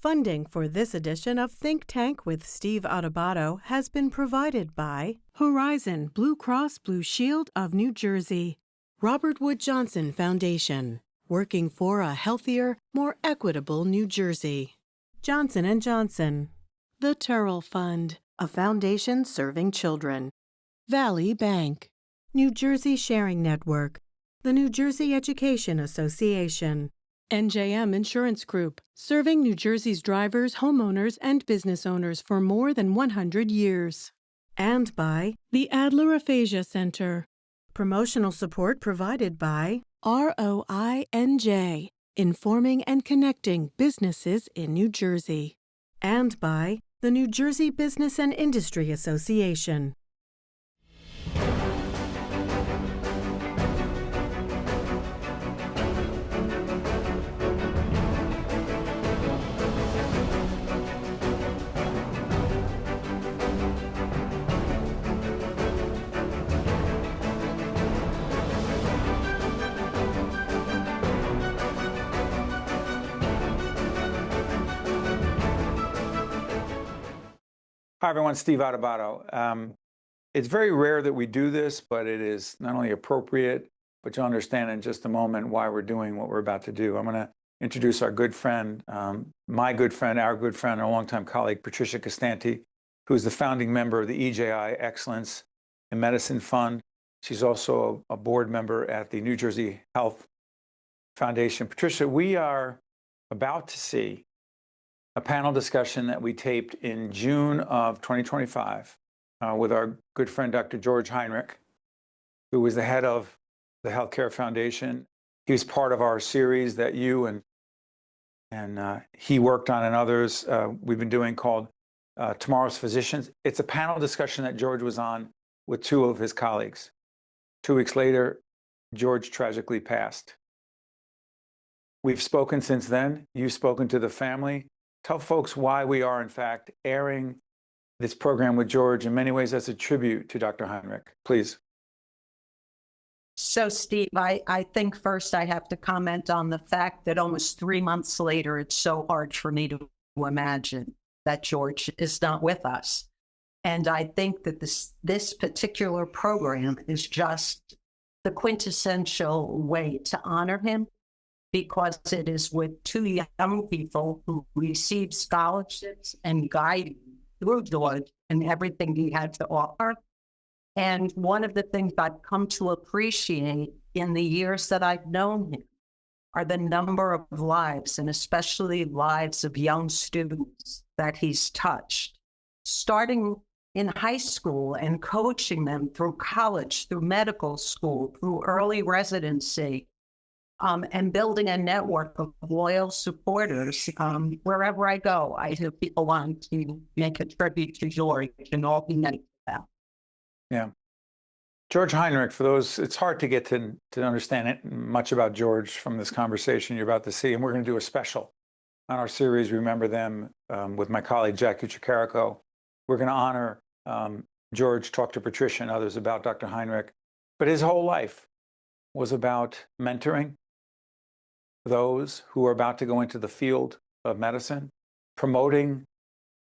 Funding for this edition of Think Tank with Steve Adubato has been provided by Horizon Blue Cross Blue Shield of New Jersey, Robert Wood Johnson Foundation, working for a healthier, more equitable New Jersey, Johnson & Johnson, the Terrell Fund, a foundation serving children, Valley Bank, New Jersey Sharing Network, the New Jersey Education Association, NJM Insurance Group, serving New Jersey's drivers, homeowners, and business owners for more than 100 years. And by the Adler Aphasia Center. Promotional support provided by ROINJ, informing and connecting businesses in New Jersey. And by the New Jersey Business and Industry Association. Hi, everyone. Steve Adubato. It's very rare that we do this, but it is not only appropriate, but you'll understand in just a moment why we're doing what we're about to do. I'm going to introduce our good friend, my good friend, our good friend, our longtime colleague, Patricia Costanti, who is the founding member of the EJI Excellence in Medicine Fund. She's also a board member at the New Jersey Health Foundation. Patricia, we are about to see a panel discussion that we taped in June of 2025 with our good friend, Dr. George Heinrich, who was the head of the Healthcare Foundation. He was part of our series that you and he worked on, and others we've been doing, called Tomorrow's Physicians. It's a panel discussion that George was on with two of his colleagues. 2 weeks later, George tragically passed. We've spoken since then. You've spoken to the family. Tell folks why we are, in fact, airing this program with George in many ways as a tribute to Dr. Heinrich. Please. So, Steve, I think first I have to comment on the fact that almost 3 months later, it's so hard for me to imagine that George is not with us. And I think that this particular program is just the quintessential way to honor him, because it is with 2 young people who received scholarships and guided through George and everything he had to offer. And one of the things I've come to appreciate in the years that I've known him are the number of lives, and especially lives of young students, that he's touched, starting in high school and coaching them through college, through medical school, through early residency, and building a network of loyal supporters. Wherever I go, I hear people want to make a tribute to George and all he meant to them. Yeah. George Heinrich, for those, it's hard to get to understand much about George from this conversation you're about to see. And we're going to do a special on our series, Remember Them, with my colleague, Jackie Chicarico. We're going to honor George, talk to Patricia and others about Dr. Heinrich. But his whole life was about mentoring those who are about to go into the field of medicine, promoting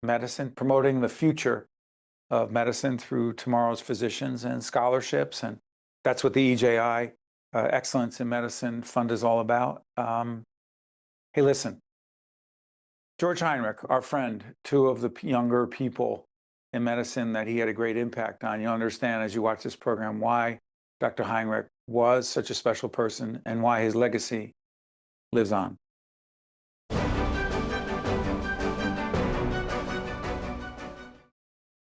medicine, promoting the future of medicine through tomorrow's physicians and scholarships. And that's what the EJI Excellence in Medicine Fund is all about. Hey, listen, George Heinrich, our friend, 2 of the younger people in medicine that he had a great impact on. You'll understand as you watch this program why Dr. Heinrich was such a special person and why his legacy lives on.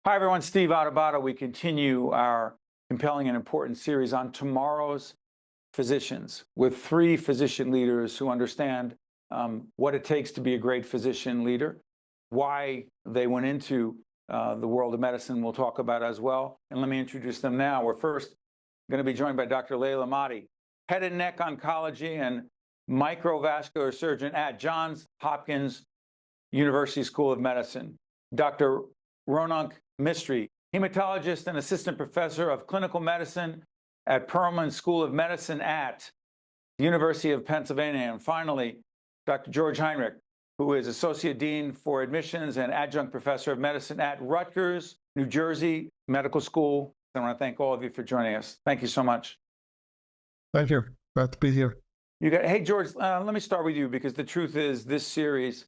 Hi, everyone. Steve Adubato. We continue our compelling and important series on tomorrow's physicians with 3 physician leaders who understand what it takes to be a great physician leader, why they went into the world of medicine we'll talk about as well. And let me introduce them now. We're first going to be joined by Dr. Leila Mady, head and neck oncology and microvascular surgeon at Johns Hopkins University School of Medicine. Dr. Ronak Mistry, hematologist and assistant professor of clinical medicine at Perelman School of Medicine at the University of Pennsylvania. And finally, Dr. George Heinrich, who is Associate Dean for Admissions and Adjunct Professor of Medicine at Rutgers, New Jersey Medical School. I want to thank all of you for joining us. Thank you so much. Thank you. Glad to be here. Hey, George, let me start with you, because the truth is this series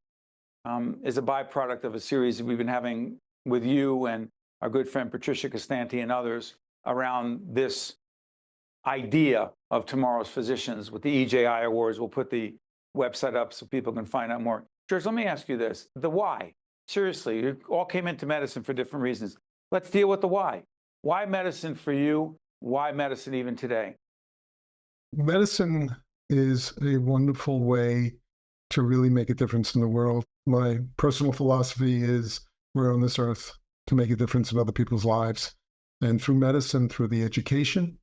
is a byproduct of a series we've been having with you and our good friend Patricia Costanti and others around this idea of tomorrow's physicians with the EJI Awards. We'll put the website up so people can find out more. George, let me ask you this. The why. Seriously, you all came into medicine for different reasons. Let's deal with the why. Why medicine for you? Why medicine even today? Medicine is a wonderful way to really make a difference in the world. My personal philosophy is we're on this earth to make a difference in other people's lives. And through medicine, through the education,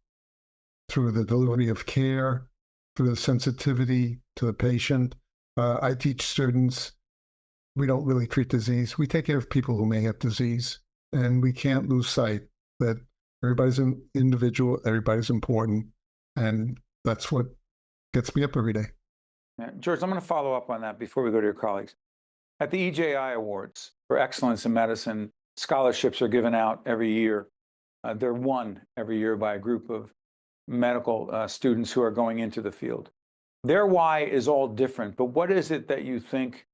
through the delivery of care, through the sensitivity to the patient, I teach students we don't really treat disease. We take care of people who may have disease. And we can't lose sight that everybody's an individual, everybody's important. And that's what gets me up every day. Yeah. George, I'm going to follow up on that before we go to your colleagues. At the EJI Awards for Excellence in Medicine, scholarships are given out every year. They're won every year by a group of medical students who are going into the field. Their why is all different, but what is it that you think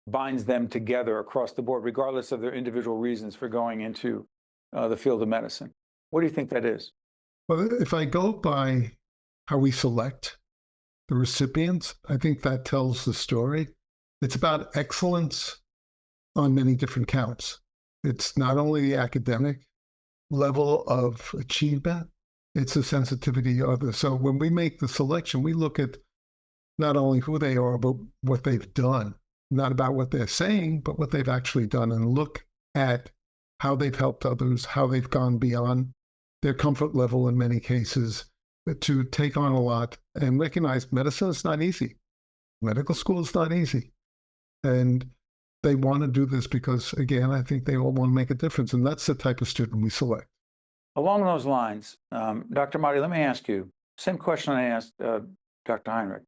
binds them together across the board, regardless of their individual reasons for going into the field of medicine? What do you think that is? Well, if I go by how we select the recipients, I think that tells the story. It's about excellence on many different counts. It's not only the academic level of achievement, it's the sensitivity of others. So when we make the selection, we look at not only who they are, but what they've done, not about what they're saying, but what they've actually done, and look at how they've helped others, how they've gone beyond their comfort level in many cases to take on a lot and recognize medicine is not easy. Medical school is not easy. And they want to do this because, again, I think they all want to make a difference. And that's the type of student we select. Along those lines, Dr. Mady, let me ask you, same question I asked Dr. Heinrich.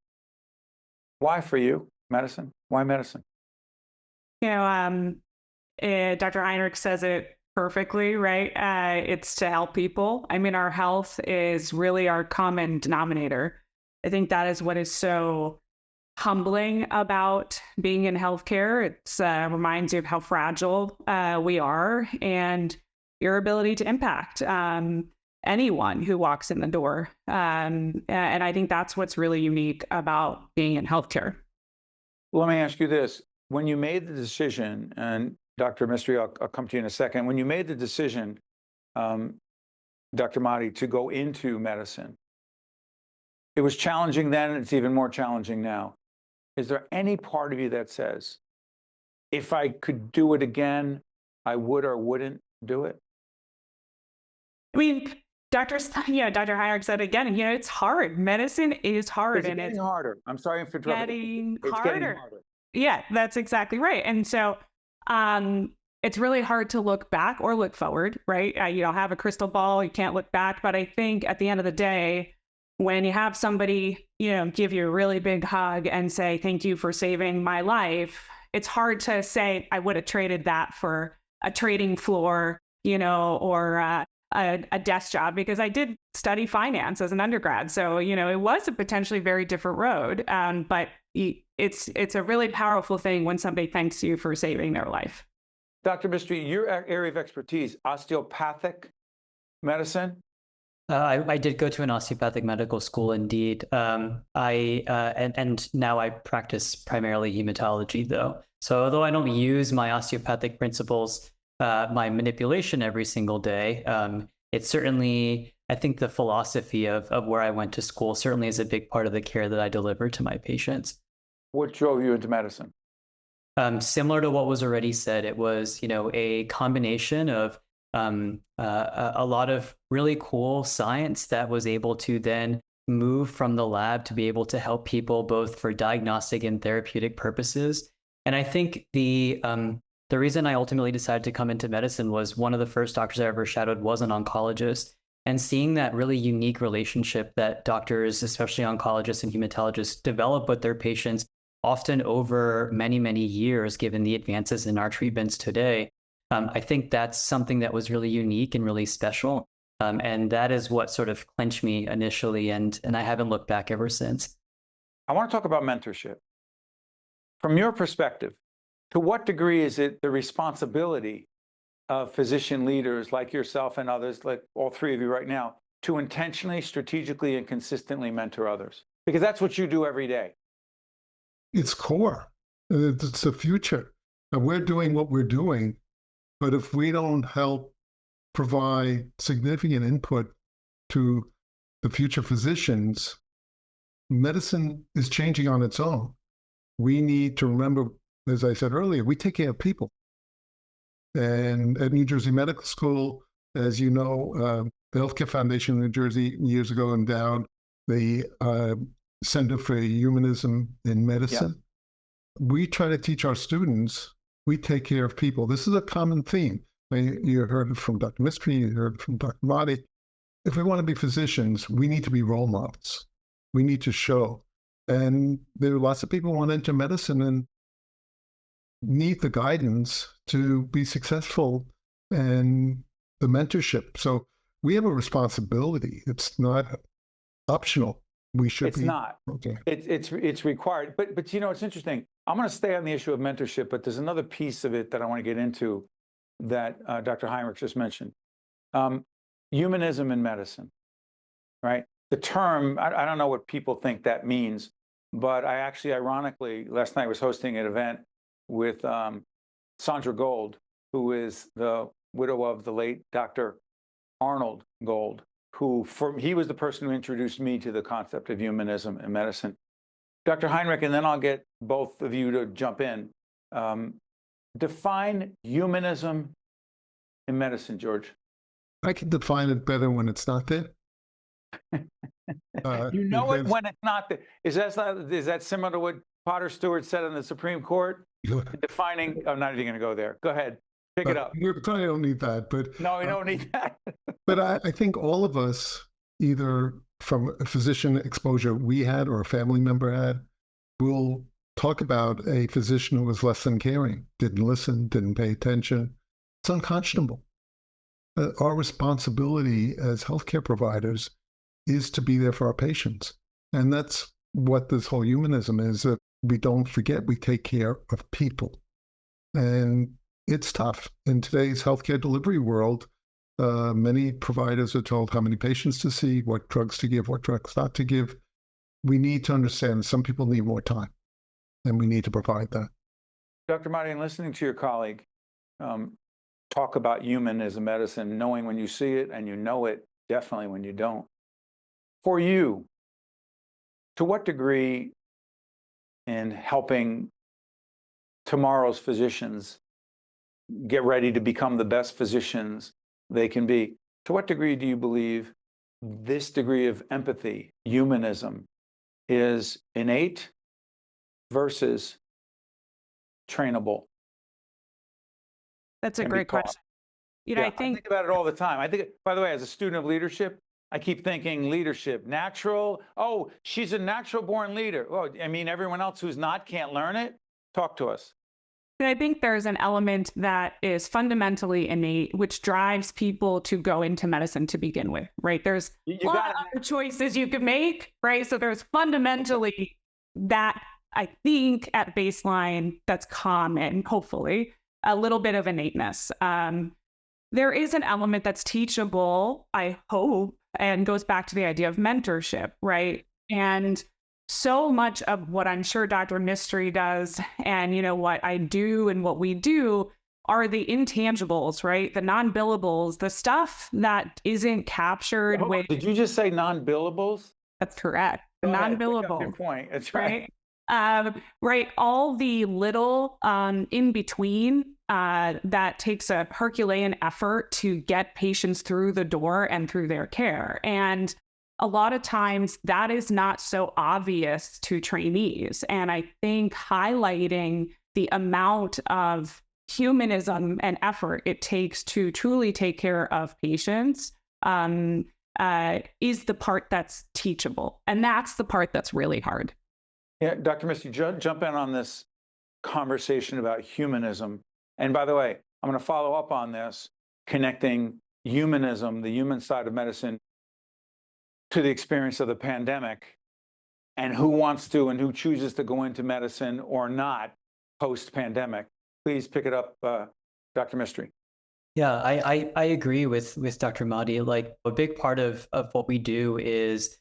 Why for you, medicine? Why medicine? Dr. Heinrich says it perfectly, right? It's to help people. I mean, our health is really our common denominator. I think that is what is so humbling about being in healthcare. It reminds you of how fragile we are and your ability to impact anyone who walks in the door. And I think that's what's really unique about being in healthcare. Let me ask you this. When you made the decision, and Dr. Mistry, I'll come to you in a second. When you made the decision, Dr. Mady, to go into medicine, it was challenging then, and it's even more challenging now. Is there any part of you that says, if I could do it again, I would or wouldn't do it? I mean, Dr. Heinrich said again, it's hard. Medicine is hard. And it's harder. I'm sorry for interrupting. It's getting harder. Yeah, that's exactly right. And so it's really hard to look back or look forward, right? You don't have a crystal ball. You can't look back. But I think at the end of the day, when you have somebody, give you a really big hug and say, thank you for saving my life, it's hard to say, I would have traded that for a trading floor, or a desk job, because I did study finance as an undergrad. So, it was a potentially very different road. But it's a really powerful thing when somebody thanks you for saving their life. Dr. Mistry, your area of expertise, osteopathic medicine? I did go to an osteopathic medical school, indeed. And now I practice primarily hematology, though. So although I don't use my osteopathic principles, my manipulation every single day, it's certainly, I think the philosophy of where I went to school certainly is a big part of the care that I deliver to my patients. What drove you into medicine? Similar to what was already said, it was, a combination of a lot of really cool science that was able to then move from the lab to be able to help people both for diagnostic and therapeutic purposes. And I think the reason I ultimately decided to come into medicine was one of the first doctors I ever shadowed was an oncologist. And seeing that really unique relationship that doctors, especially oncologists and hematologists, develop with their patients, often over many, many years, given the advances in our treatments today. I think that's something that was really unique and really special. And that is what sort of clinched me initially, and I haven't looked back ever since. I want to talk about mentorship. From your perspective, to what degree is it the responsibility of physician leaders like yourself and others, like all three of you right now, to intentionally, strategically, and consistently mentor others? Because that's what you do every day. It's core. It's the future. And we're doing what we're doing, but if we don't help provide significant input to the future physicians, medicine is changing on its own. We need to remember, as I said earlier, we take care of people. And at New Jersey Medical School, as you know, the Healthcare Foundation of New Jersey years ago endowed the Center for Humanism in Medicine. Yeah. We try to teach our students, we take care of people. This is a common theme. You heard it from Dr. Mistry, you heard it from Dr. Mady. If we want to be physicians, we need to be role models. We need to show. And there are lots of people who want to enter medicine and need the guidance to be successful and the mentorship. So we have a responsibility. It's not optional. We should it's be. It's not. Okay. It's required. But you know, it's interesting. I'm going to stay on the issue of mentorship, but there's another piece of it that I want to get into that Dr. Heinrich just mentioned. Humanism in medicine, right? The term, I don't know what people think that means, but I actually, ironically, last night was hosting an event with Sandra Gold, who is the widow of the late Dr. Arnold Gold, he was the person who introduced me to the concept of humanism in medicine. Dr. Heinrich, and then I'll get both of you to jump in. Define humanism in medicine, George. I can define it better when it's not there. You know it when it's not there. Is that similar to what Potter Stewart said in the Supreme Court? Defining, I'm not even going to go there. Go ahead, pick it up. We probably don't need that, but no, we don't need that. But I think all of us, either from a physician exposure we had or a family member had, will talk about a physician who was less than caring, didn't listen, didn't pay attention. It's unconscionable. Our responsibility as healthcare providers is to be there for our patients. And that's what this whole humanism is, that we don't forget we take care of people. And it's tough. In today's healthcare delivery world, many providers are told how many patients to see, what drugs to give, what drugs not to give. We need to understand some people need more time, and we need to provide that. Dr. Mady, in listening to your colleague talk about humanism medicine, knowing when you see it and you know it definitely when you don't. For you, to what degree in helping tomorrow's physicians get ready to become the best physicians they can be, to what degree do you believe this degree of empathy, humanism, is innate versus trainable? That's a great question. You know, yeah, I think about it all the time. I think, by the way, as a student of leadership, I keep thinking leadership, natural. Oh, she's a natural born leader. Well, I mean, everyone else who's not can't learn it. Talk to us. I think there's an element that is fundamentally innate, which drives people to go into medicine to begin with, right? There's a lot of other choices you could make, right? So there's fundamentally that, I think, at baseline, that's common, hopefully, a little bit of innateness. There is an element that's teachable, I hope, and goes back to the idea of mentorship, right? And so much of what I'm sure Dr. Mistry does, and you know what I do and what we do, are the intangibles, right? The non-billables, the stuff that isn't captured. Did you just say non-billables? That's correct. The non-billables. Good point. That's right. Right. All the little in between that takes a Herculean effort to get patients through the door and through their care. And a lot of times that is not so obvious to trainees. And I think highlighting the amount of humanism and effort it takes to truly take care of patients is the part that's teachable. And that's the part that's really hard. Yeah, Dr. Mistry, jump in on this conversation about humanism. And by the way, I'm going to follow up on this, connecting humanism, the human side of medicine, to the experience of the pandemic and who wants to and who chooses to go into medicine or not post-pandemic. Please pick it up, Dr. Mistry. Yeah, I agree with Dr. Mady. Like a big part of what we do is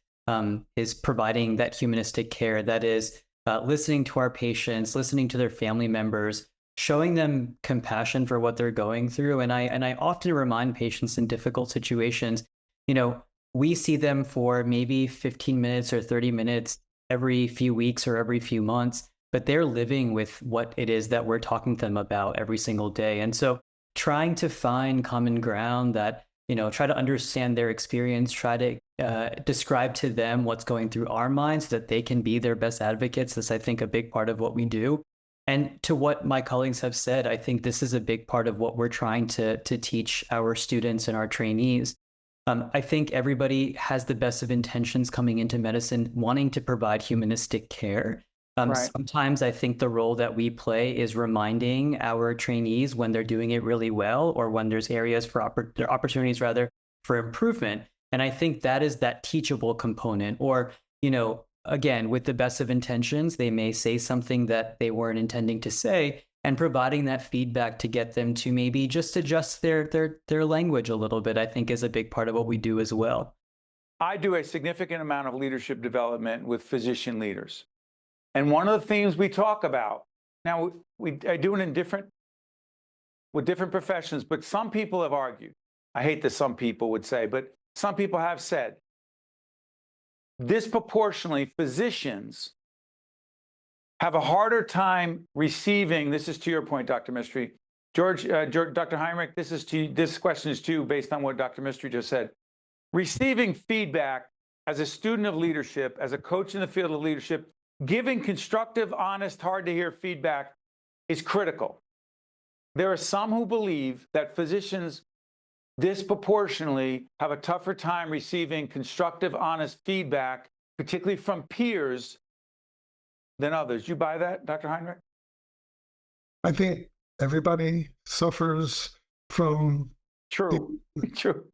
providing that humanistic care, that is listening to our patients, listening to their family members, showing them compassion for what they're going through. And I often remind patients in difficult situations, we see them for maybe 15 minutes or 30 minutes every few weeks or every few months, but they're living with what it is that we're talking to them about every single day. And so trying to find common ground that, try to understand their experience, try to describe to them what's going through our minds so that they can be their best advocates. That's, I think, a big part of what we do. And to what my colleagues have said, I think this is a big part of what we're trying to teach our students and our trainees. I think everybody has the best of intentions coming into medicine, wanting to provide humanistic care. Right. Sometimes I think the role that we play is reminding our trainees when they're doing it really well, or when there's areas for opportunities rather for improvement. And I think that is that teachable component. Or, again, with the best of intentions, they may say something that they weren't intending to say, and providing that feedback to get them to maybe just adjust their language a little bit, I think, is a big part of what we do as well. I do a significant amount of leadership development with physician leaders. And one of the themes we talk about, now I do it with different professions, but some people have argued, I hate that some people would say, but some people have said, disproportionately, physicians have a harder time receiving, this is to your point, Dr. Mistry. Dr. Heinrich, this question is to you based on what Dr. Mistry just said. Receiving feedback as a student of leadership, as a coach in the field of leadership, giving constructive, honest, hard-to-hear feedback is critical. There are some who believe that physicians disproportionately have a tougher time receiving constructive, honest feedback, particularly from peers, than others. You buy that, Dr. Heinrich? I think everybody suffers from True.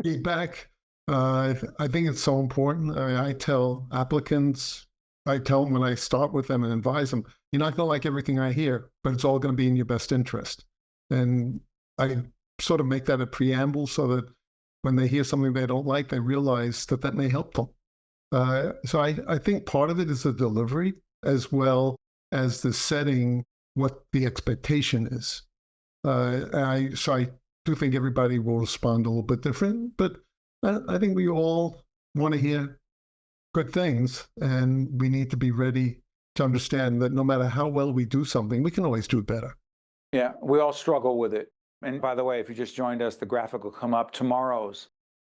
feedback. I think it's so important. I tell applicants, I tell them when I start with them and advise them, you're not going to like everything I hear, but it's all going to be in your best interest. And I sort of make that a preamble so that when they hear something they don't like, they realize that may help them. So I think part of it is the delivery as well as the setting what the expectation is. So I do think everybody will respond a little bit different, but I think we all want to hear good things, and we need to be ready to understand that no matter how well we do something, we can always do better. Yeah, we all struggle with it. And by the way, if you just joined us, the graphic will come up. Tomorrow's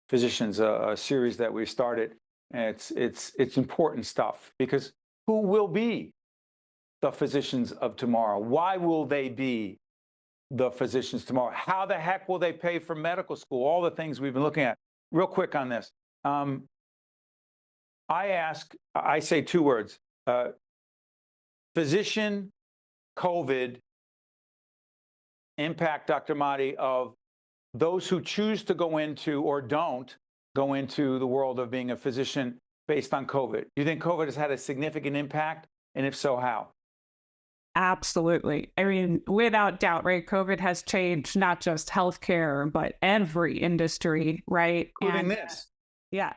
Physicians, a series that we started. And it's important stuff, because who will be the physicians of tomorrow? Why will they be the physicians tomorrow? How the heck will they pay for medical school? All the things we've been looking at. Real quick on this. I say two words, physician COVID impact, Dr. Mady, of those who choose to go into or don't go into the world of being a physician based on COVID. Do you think COVID has had a significant impact? And if so, how? Absolutely. I mean, without doubt, right? COVID has changed not just healthcare, but every industry, right? Including this. Yeah.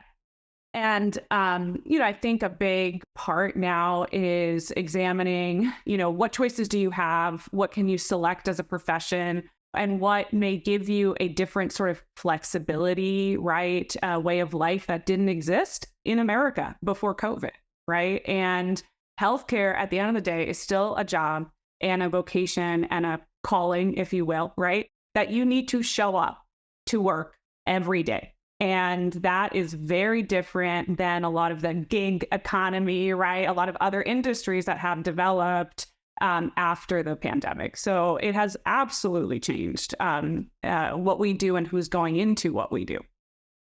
And, I think a big part now is examining, what choices do you have? What can you select as a profession? And what may give you a different sort of flexibility, right? Way of life that didn't exist in America before COVID, right? And healthcare at the end of the day is still a job and a vocation and a calling, if you will, right? That you need to show up to work every day. And that is very different than a lot of the gig economy, right? A lot of other industries that have developed after the pandemic. So it has absolutely changed what we do and who's going into what we do.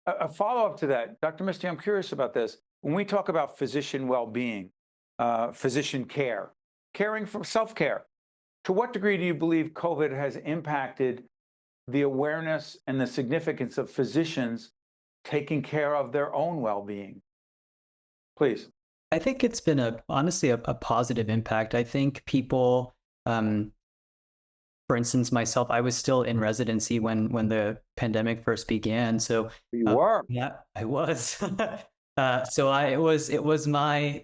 A follow-up to that, Dr. Mistry, I'm curious about this. When we talk about physician well-being, physician care, caring for self-care. To what degree do you believe COVID has impacted the awareness and the significance of physicians taking care of their own well-being? Please. I think it's been honestly a positive impact. I think people, for instance, myself, I was still in residency when the pandemic first began. So You were. yeah, I was.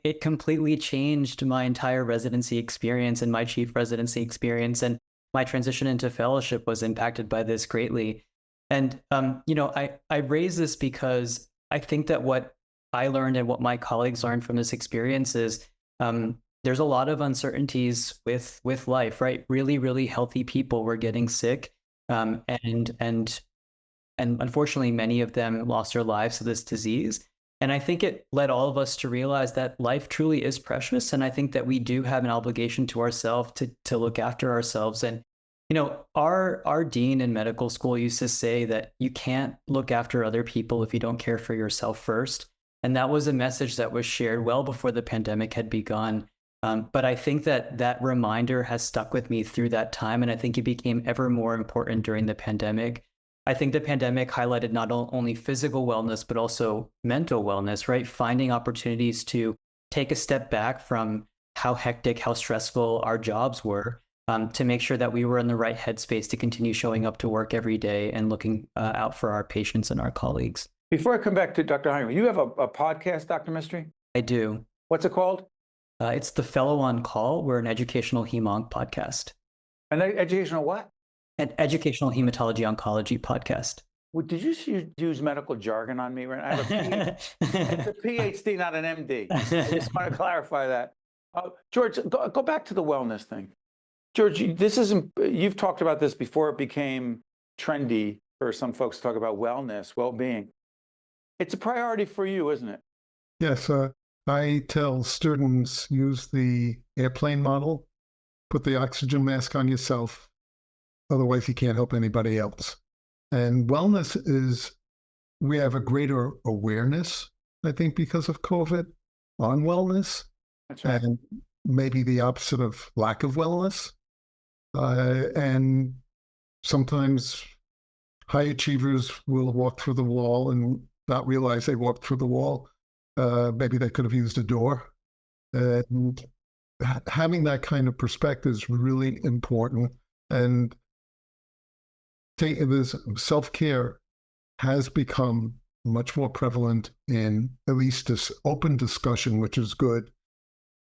It completely changed my entire residency experience and my chief residency experience, and my transition into fellowship was impacted by this greatly. And I raise this because I think that what I learned and what my colleagues learned from this experience is there's a lot of uncertainties with life, right? Really, really healthy people were getting sick, and unfortunately, many of them lost their lives to this disease. And I think it led all of us to realize that life truly is precious, and I think that we do have an obligation to ourselves to look after ourselves. And our dean in medical school used to say that you can't look after other people if you don't care for yourself first. And that was a message that was shared well before the pandemic had begun. But I think that reminder has stuck with me through that time. And I think it became ever more important during the pandemic. I think the pandemic highlighted not only physical wellness, but also mental wellness, right? Finding opportunities to take a step back from how hectic, how stressful our jobs were, to make sure that we were in the right headspace to continue showing up to work every day and looking out for our patients and our colleagues. Before I come back to Dr. Heinrich, you have a podcast, Dr. Mistry? I do. What's it called? It's The Fellow on Call. We're an educational hem-onc podcast. An educational what? An educational hematology oncology podcast. Well, did you use medical jargon on me? Right? I have it's a PhD, not an MD. I just want to clarify that. George, go back to the wellness thing. George, you've talked about this before it became trendy for some folks to talk about wellness, well-being. It's a priority for you, isn't it? Yes. I tell students, use the airplane model, put the oxygen mask on yourself, otherwise you can't help anybody else. And wellness we have a greater awareness, I think, because of COVID on wellness. That's right. And maybe the opposite of lack of wellness. And sometimes high achievers will walk through the wall and not realize they walked through the wall. Maybe they could have used a door. And having that kind of perspective is really important. And this self-care has become much more prevalent in at least this open discussion, which is good.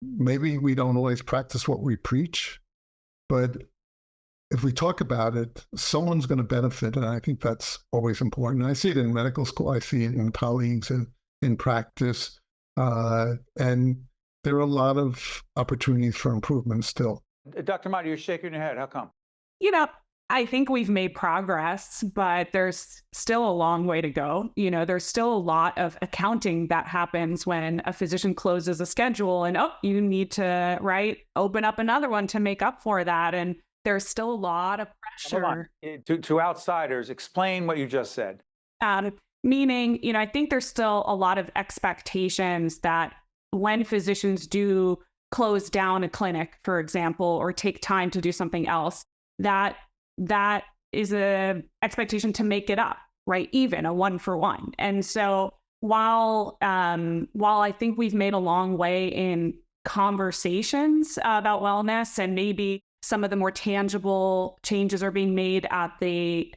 Maybe we don't always practice what we preach, but if we talk about it, someone's going to benefit, and I think that's always important. I see it in medical school, I see it in colleagues and in practice, and there are a lot of opportunities for improvement still. Dr. Mady, you're shaking your head. How come? I think we've made progress, but there's still a long way to go. There's still a lot of accounting that happens when a physician closes a schedule and, you need to, open up another one to make up for that. And there's still a lot of pressure. To outsiders, explain what you just said. Meaning, I think there's still a lot of expectations that when physicians do close down a clinic, for example, or take time to do something else, that is a expectation to make it up, right? Even a 1-for-1. And so while I think we've made a long way in conversations about wellness, and maybe some of the more tangible changes are being made at the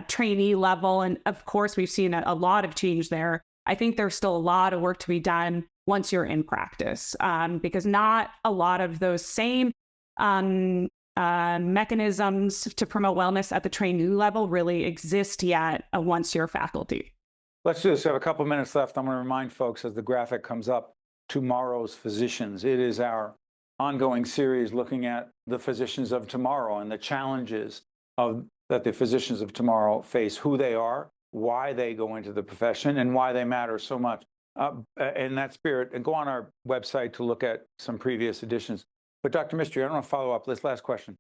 trainee level, and of course we've seen a lot of change there, I think there's still a lot of work to be done once you're in practice, because not a lot of those same mechanisms to promote wellness at the trainee level really exist yet once you're faculty. Let's do this. We have a couple of minutes left. I'm going to remind folks as the graphic comes up, Tomorrow's Physicians. It is our ongoing series looking at the physicians of tomorrow and the challenges that the physicians of tomorrow face, who they are, why they go into the profession, and why they matter so much. In that spirit, and go on our website to look at some previous editions. But Dr. Mistry, I don't want to follow up this last question.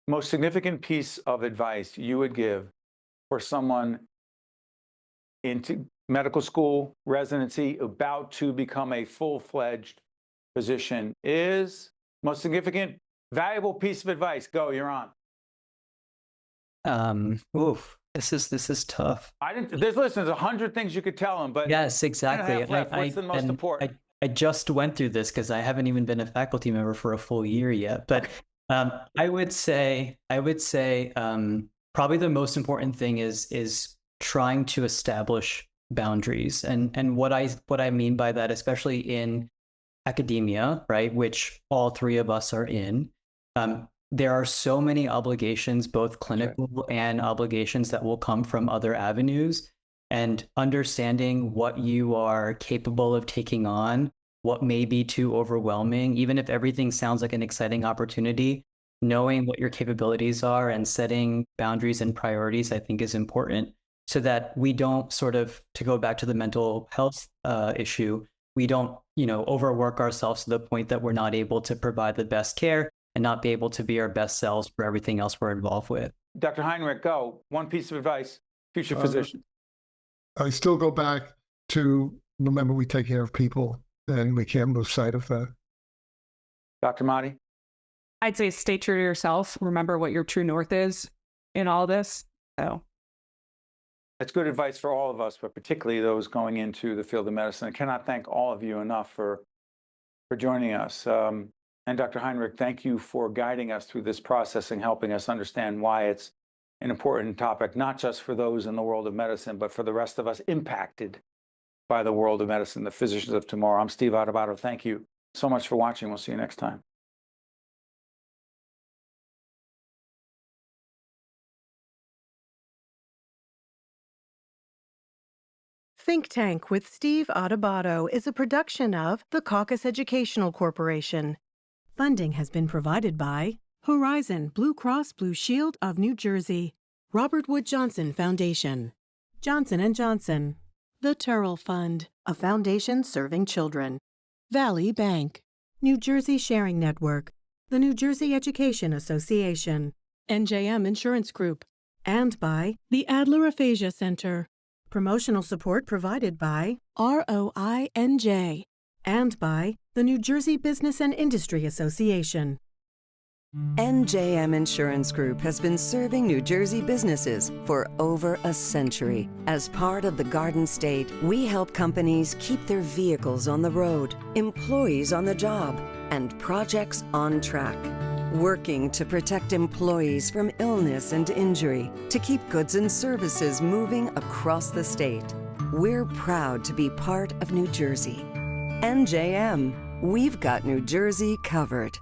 Most significant piece of advice you would give for someone into medical school, residency, about to become a full-fledged physician is? Most significant, valuable piece of advice. Go, you're on. This is tough. There's 100 things you could tell them, but yes, exactly. What's the most important? I just went through this because I haven't even been a faculty member for a full year yet. But I would say probably the most important thing is trying to establish boundaries. And what I mean by that, especially in academia, right, which all three of us are in, there are so many obligations, both clinical and obligations that will come from other avenues. And understanding what you are capable of taking on, what may be too overwhelming, even if everything sounds like an exciting opportunity, knowing what your capabilities are and setting boundaries and priorities, I think is important, so that we don't sort of, to go back to the mental health issue, we don't, overwork ourselves to the point that we're not able to provide the best care and not be able to be our best selves for everything else we're involved with. Dr. Heinrich, go. One piece of advice, future physician. I still go back to remember we take care of people, and we can't lose sight of that. Dr. Mady? I'd say stay true to yourself. Remember what your true north is in all this. So that's good advice for all of us, but particularly those going into the field of medicine. I cannot thank all of you enough for joining us. And Dr. Heinrich, thank you for guiding us through this process and helping us understand why it's an important topic, not just for those in the world of medicine, but for the rest of us impacted by the world of medicine, the physicians of tomorrow. I'm Steve Adubato. Thank you so much for watching. We'll see you next time. Think Tank with Steve Adubato is a production of the Caucus Educational Corporation. Funding has been provided by Horizon Blue Cross Blue Shield of New Jersey, Robert Wood Johnson Foundation, Johnson & Johnson, the Turrell Fund, a foundation serving children, Valley Bank, New Jersey Sharing Network, the New Jersey Education Association, NJM Insurance Group, and by the Adler Aphasia Center. Promotional support provided by ROINJ and by the New Jersey Business and Industry Association. NJM Insurance Group has been serving New Jersey businesses for over a century. As part of the Garden State, we help companies keep their vehicles on the road, employees on the job, and projects on track. Working to protect employees from illness and injury, to keep goods and services moving across the state. We're proud to be part of New Jersey. NJM, we've got New Jersey covered.